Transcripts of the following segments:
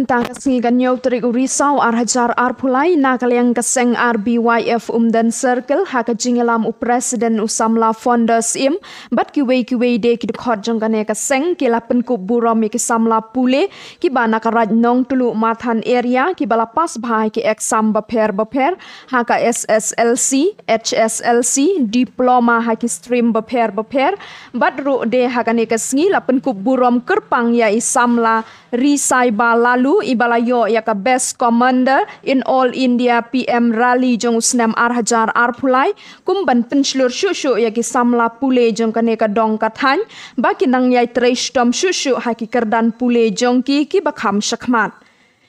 tentang ganyaw terik urisau arhajar arpulai nakaliang kaseng RBYF dan circle haka jingelam presiden usamla founders im bat kiwei de ki khot jongkane kaseng ki lapen ku burom ki samla pule ki bana karaj nong tulu mathan area ki balapas bhai ki exam baper haka SSLC HSLC diploma haki stream baper bat ru de haka ne kasngi lapen ku burom kerpang ya isamla Risai lalu ibalayo yaka best commander in all India PM rally jong usnam arhajar arpulai kumban penslur syusyu yaki samla pule jong kaneka dong kathan baki nang yai treistom syusyu haki kerdan pule jong ki bakham syakmat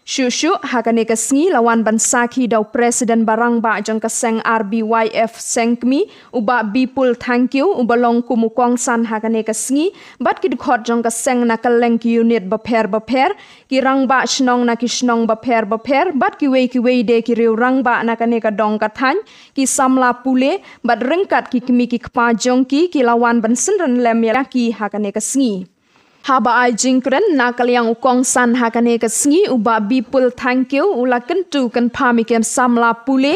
syusyu hakane kasngi lawan bansaki daw presiden barang ba jong kaseng RBYF sengkmi uba bipul thank you ubalong kumukong san hakane kasngi bat ki khot jong kaseng nakaleng ki unit baper ki rang ba snong na ki snong baper bat ki wei de ki riu rang ba nakane ka dong kathan ki samla pule bat rengkat ki kimi ki kpa jong ki lawan bansen ran lem ya ki hakane kasngi haba ai jingkren nakaliang ukong san hakane kasngi uba bipul thank you ula kentu kan pamikem samla pule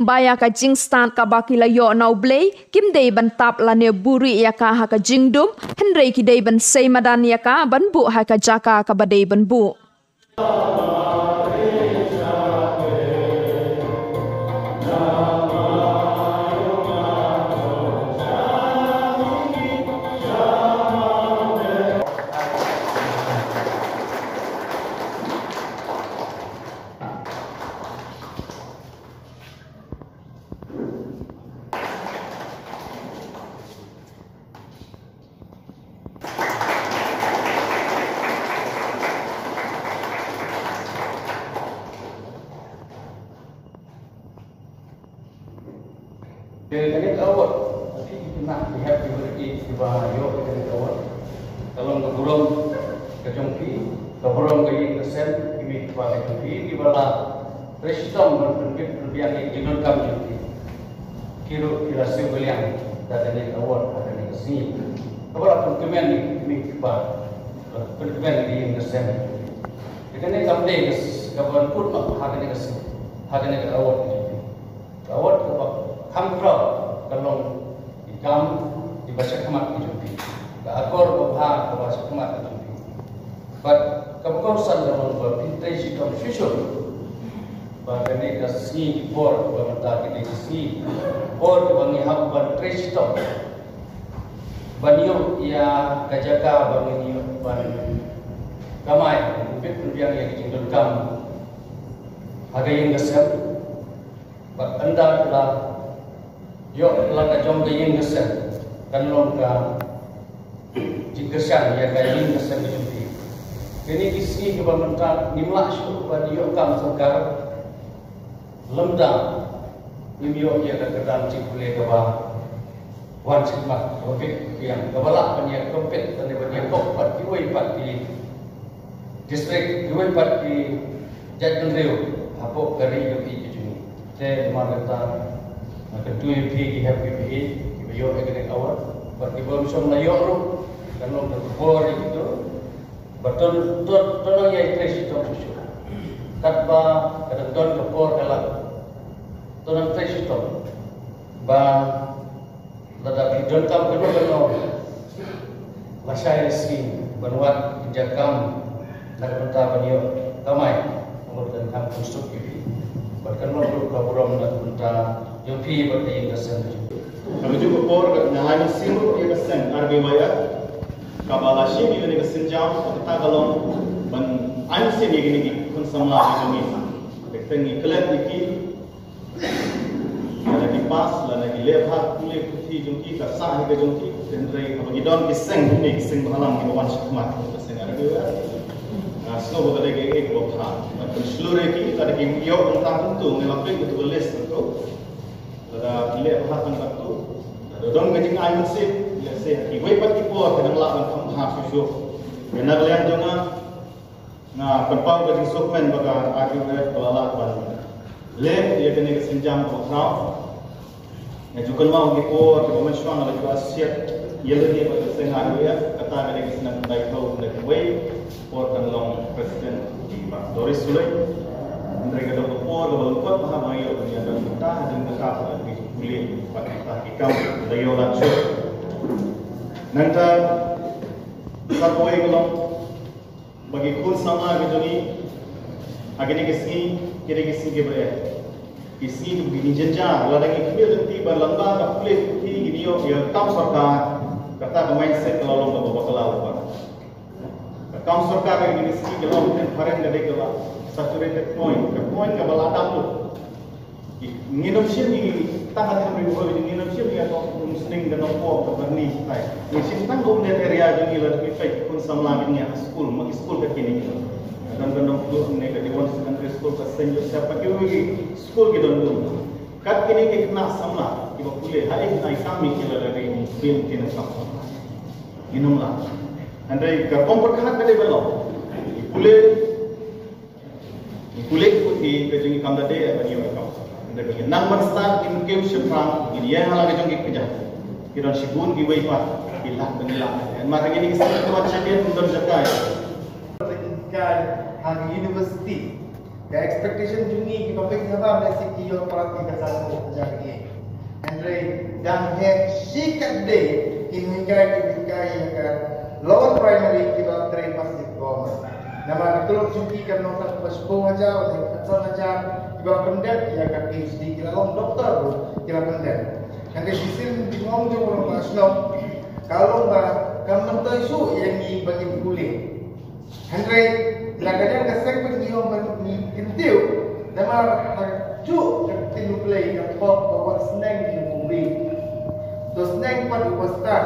baya ka jingstan ka bakila yo nau blay kim dei ban tap la ne buri ya ka haka jingdum henrei ki dei ban sei madan ya ka ban bu haka jaka ka badei ban bu Dari awal, nanti kita nak lihat di bawah yo dari awal. Kalau keburung kejongki, keburung ke sen, ini kepada kejongki, di bawah presiden berbiang ikut kami jongki. Kira sebelian dari awal dari sini. Kalau pertemuan ini kepada pertemuan di sen. Jadi kami kawan pun haknya ke sini, haknya ke awal jongki. Awal hamkro kalong ikam dibaca kemat dijumpi ke akor babha dibaca kemat dijumpi but kebkosan dalam berpintai sikam syusyur bagane kasih por bermata kita kasih por bangi hak bertresito banyo ia kajaka bangi ban kamai upit yang dijindul kam hagayin gasam but anda telah yo laka jom ke yin gesen kan long ka jikesan ya ka yin gesen jumpi ini kisi ke pemerintah nimla syukur pada yo kam serkar lemda imyo ya ka kedan cikule ke ba wan sikmat robit yang kebala punya kompet dan punya kopat kiwai pat di distrik kiwai pat di Jatun Riau apok kari yo i juni te marta kedua PI HPPI yo ekene awal bagi bonsom na yo kan lo berbor itu betul tolong ya itu susu tanpa kadang kepor kalah tolong itu ba lada bidon kam kedua masai sing berbuat jakam dan mentah banyo kamai kemudian kampung suki bahkan lo kaburam dan mentah yang pi bertanya kesan itu. Kami juga por nahani singut dia kesan RBYF kabalashi ni gini kesan jam kita kalau ban ansi ni gini kun samla ni jumi bekten ni kelat ni ada di pas lana di lebat kulit putih jungki kasah ni jungki kendrai bagi don kesan ni kesan bahalam ni bawan syakmat kesan RBYF snow boleh ke bokha dan seluruh ki ada ki yo tentang tentu melakukan betul list tentu ada pilih bahasan waktu ada dong kecing ayam sih ya sih ibu pat ipo kadang lah kan ha susu benar lihat jangan na perpau kecing sukmen baga aku ber pelala ban lem dia kena kesenjam program Juga mau gitu, kita mencuang lagi asyik, ialah dia pada sengaja ya, kata mereka senang baik tahu mereka baik, por dan long presiden di Pak Doris Sulay, mereka dah por kalau lupa paham ayo dunia dan kita dan dekat di kulit pada kita dayo langsung. Nanti satu way kalau bagi kun sama gitu ni, agak ni kesi keberaya. Isi begini jenjang, ladang ini nanti berlambang tak boleh tinggi dia dia kam sarkar kata mindset kalau lomba bawa kelau apa. Kam sarkar ini isi kalau mungkin karen gede kalau saturated point kalau ada tu. Minum sih ni tahan yang berubah ini minum sih dia atau sering dengan pop berni tay. Ni simpan domain area jadi lebih baik pun sama lagi ni school kekini. Dan benang tu ni ke Dewan Secondary School ke Saint Joseph pakai lagi school kita dulu. Kat ini kita nak sama, kita boleh hari ini kami kita dari film kita sama. Inumlah. Andai ke kompor kan ada belum? Boleh ikuti kerja kami tadi apa dia macam. Andai ke number start in game sekarang ini yang lagi jangkit kerja. Kita sibun di wifi, hilang bengilang. Masa ini kita macam dia untuk jaga. Hang university, the expectation juni kita pergi sama mesti kita perhati ke satu jadi. Andre dan yang sikat deh ini kita lower primary kita train pasti kau. Nama betul juni kan nonton sepuluh aja, atau aja kita pendek ya kan PhD kita long doktor kita pendek. Andre disim di ngomong je orang nasional. Kalau kamu tahu isu yang ini bagi boleh. Andre kadang kesek pun dia orang intiu, nama juk tinju play kat top bawa senang di mobil, terus senang pun dipostar,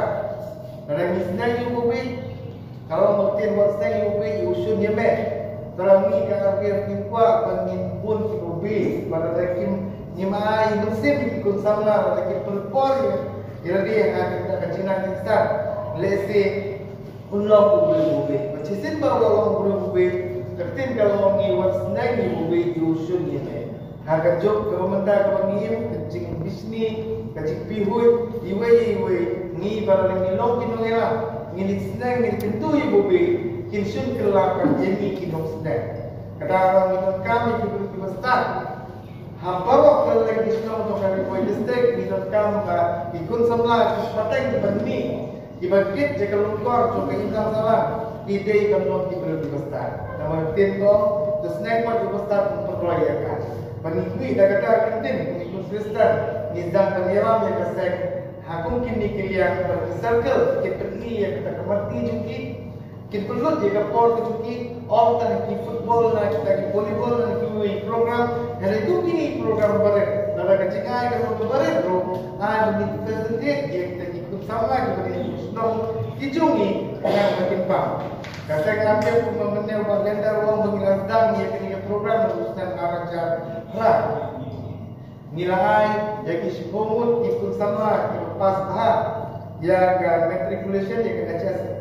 kadang senang di mobil, kalau mungkin buat senang di mobil usun dia mek, kalau ni kalau dia tiba pangin pun di mobil, pada takim nyimai musim ikut sama, takim perpor, jadi dia akan kejinan kita, lesi unlong mobil, macam simba unlong mobil. Kertin kalau ni wasnai ni mobil diusun ni. Harga job kalau mentah kalau ni kecing bisni, kecing pihut, iwe ni barang ni long kinongela, ni senang ni tentu ibu mobil kinsun kelapan jadi kinong senang. Kadang orang kami tiba-tiba start. Hampa waktu lagi senang untuk kami buat district ni kami ikut semula kesempatan dibanding. Dibanding jika luar juga ingat salah. Ide kalau diberi besar, nama tim tu, terus naik pada besar untuk pelayakan. Penikmi dah kata kentin mengikut Kristen, nizam penyeram yang kesek, hakum kini kalian bercircle, kita ni yang kita kemati juga, kita perlu jaga por juga, all time di football, kita di volleyball, di program, dan itu kini program baru, nada kecil kalau baru bro, ada di presiden yang kita ikut sama kita di Islam. Kijungi yang makin paham. Kata ngambil pemenang bagenda ruang mengilas dang yang kini program urusan araja rah. Nilai jadi sepomut ikut sama pas bahar. Ya ke matriculation ya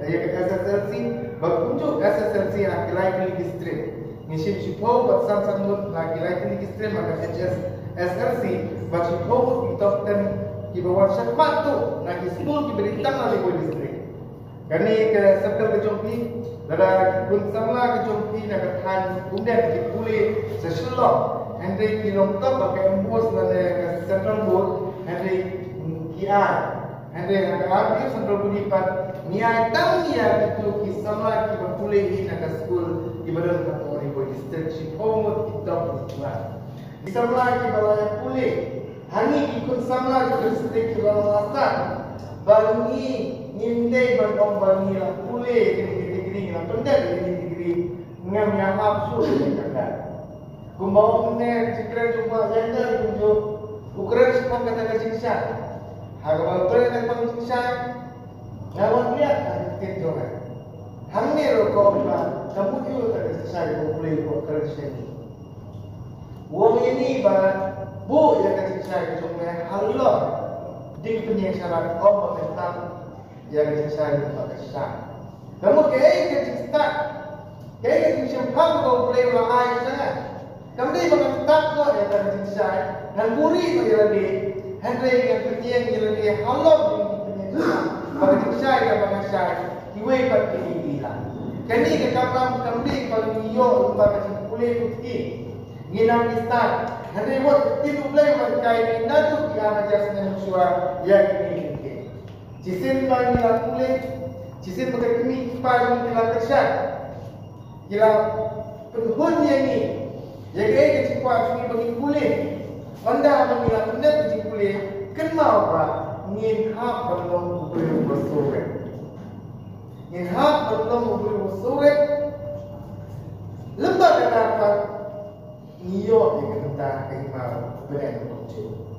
ke SSLC berkunjung SSLC yang kilai distrik. Misim sepomut buat samsung lagi kilai distrik maka SSLC buat sepomut kita ten di bawah syakmat tu lagi school diberi tangan oleh distrik. Kani ke sektor kejompi, ada pun sama kejompi nak tahan kemudian dipulih seselok. Henry kilomter pakai embus dari central board, Henry KI, Henry nak ambil central board ipan. Niai tahu dia itu kisama kita pulih di nak school di badan kantor ibu district Sipomut kita buat. Kisama kita balai pulih, hani ikut sama district kita balai bangi Indai berkong bangi lah pulih gini lah pendek gini ngam yang absurd kadang. Kumbawa punya cikra cuma janda ditunjuk ukuran sepang kata kecingsa. Harga ukuran yang pang kecingsa ngawat dia kita orang. Hamni rokok lah kamu juga tak selesai pulih ukuran sini. Wong ini bu yang kecingsa cuma halal di penyesalan Allah tentang yang saya pakai sah. Kamu kayak start, kayak siapa kau boleh ulang air sana. Kamu ni bangun start kau yang tadi saya. Dan puri bagi lagi Henry yang penting yang dia halal dengan pada kita yang bangsa kiwe pat kini lah. Kini ke kapam kambing kalau niyo lembaga kulit putih. Nginang istan. Henry buat itu mulai macam nadu yang jasnya musuh yang ini. Cisin bagi kulit, cisin pakai kimi kipas ni lah kerja. Kira penghun yang ni, yang ini cepat cumi bagi kulit. Anda mengira benar bagi kulit, kenapa ngin hak belum boleh bersurat? Ngin hak belum boleh bersurat. Lembaga dapat niyo yang kita kemau benar betul.